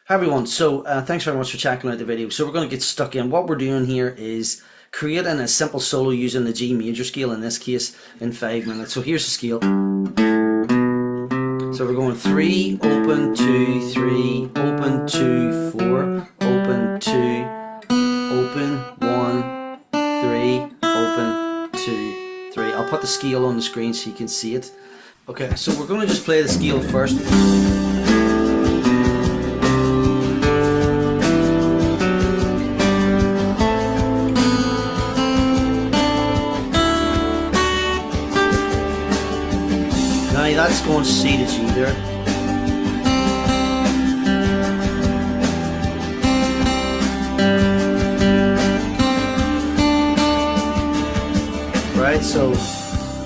Hi everyone, so thanks very much for checking out the video. So we're going to get stuck in. What we're doing here is creating a simple solo using the G major scale, in this case, in 5 minutes. So here's the scale. So we're going 3, open, 2, 3, open, 2, 4, open, 2, open, 1, 3, open, 2, 3. I'll put the scale on the screen so you can see it. Okay, so we're going to just play the scale first. That's going C to G there. Right, so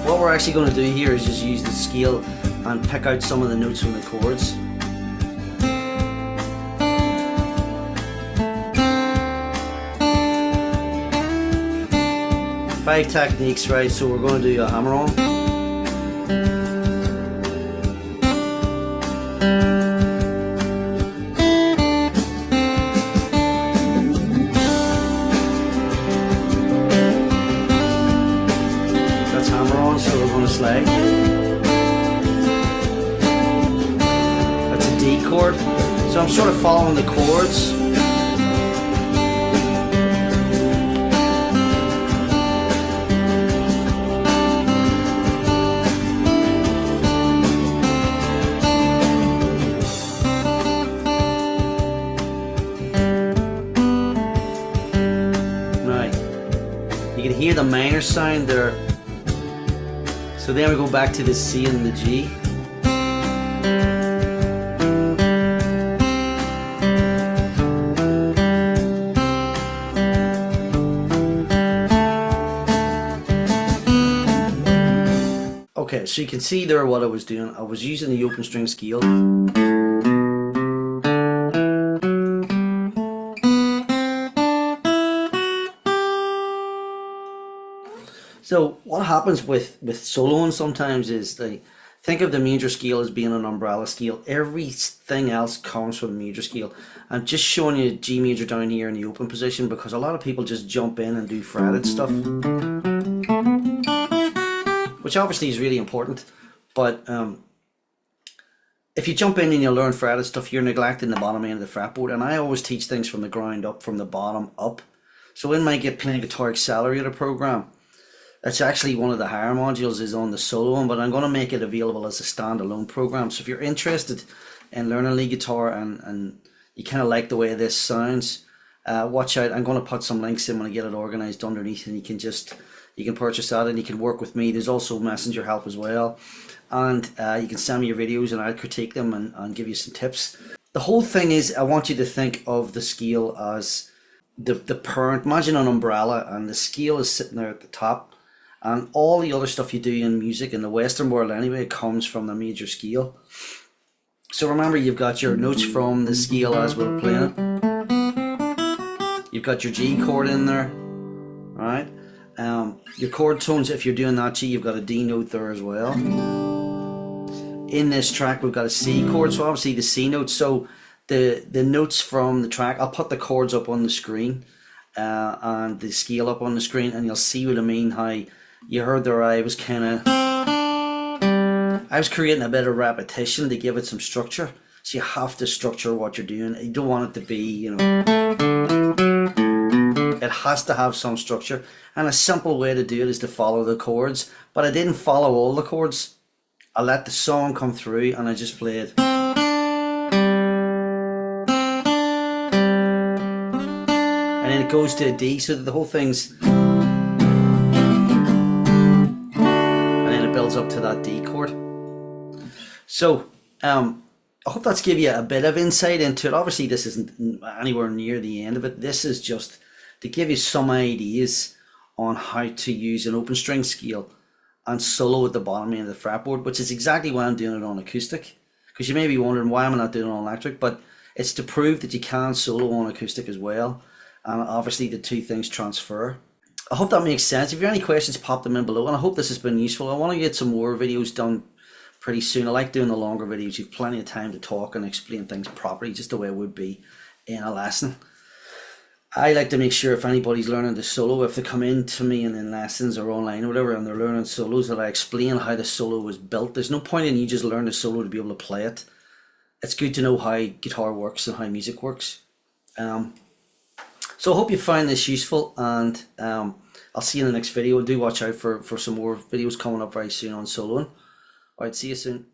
what we're actually going to do here is just use the scale and pick out some of the notes from the chords. Five techniques, right? So we're going to do a hammer on. So we're going to slide. That's a D chord. So I'm sort of following the chords. Right. You can hear the minor sound there. So then we go back to the C and the G. Okay, so you can see there what I was doing. I was using the open string scale. So what happens with soloing sometimes is they think of the major scale as being an umbrella scale. Everything else comes from the major scale. I'm just showing you G major down here in the open position because a lot of people just jump in and do fretted stuff, which obviously is really important. But if you jump in and you learn fretted stuff, you're neglecting the bottom end of the fretboard. And I always teach things from the ground up, from the bottom up. So in my Get Playing Guitar Accelerator program, it's actually one of the higher modules is on the soloing, but I'm going to make it available as a standalone program. So if you're interested in learning lead guitar and you kind of like the way this sounds, watch out. I'm going to put some links in when I get it organized underneath, and you can purchase that and you can work with me. There's also messenger help as well, and you can send me your videos and I'll critique them and give you some tips. The whole thing is I want you to think of the scale as the parent. Imagine an umbrella and the scale is sitting there at the top. And all the other stuff you do in music, in the Western world anyway, comes from the major scale. So remember, you've got your notes from the scale as we're playing it. You've got your G chord in there, right? Your chord tones, if you're doing that G, you've got a D note there as well. In this track, we've got a C chord, so obviously the C note. So the notes from the track, I'll put the chords up on the screen and the scale up on the screen, and you'll see what I mean, how you heard there I was creating a bit of repetition to give it some structure. So you have to structure what you're doing. You don't want it to be, you know, it has to have some structure. And a simple way to do it is to follow the chords. But I didn't follow all the chords. I let the song come through and I just played. And then it goes to a D, so that the whole thing's, builds up to that D chord. So I hope that's give you a bit of insight into it. Obviously this isn't anywhere near the end of it. This is just to give you some ideas on how to use an open string scale and solo at the bottom end of the fretboard, which is exactly why I'm doing it on acoustic. Because you may be wondering, why am I not doing it on electric? But it's to prove that you can solo on acoustic as well, and obviously the two things transfer. I hope that makes sense. If you have any questions, pop them in below, and I hope this has been useful. I want to get some more videos done pretty soon. I like doing the longer videos. You've plenty of time to talk and explain things properly, just the way it would be in a lesson. I like to make sure if anybody's learning the solo, if they come in to me in lessons or online or whatever, and they're learning solos, that I explain how the solo was built. There's no point in you just learn the solo to be able to play it. It's good to know how guitar works and how music works. So I hope you find this useful, and I'll see you in the next video. Do watch out for some more videos coming up very soon on soloing. Alright, see you soon.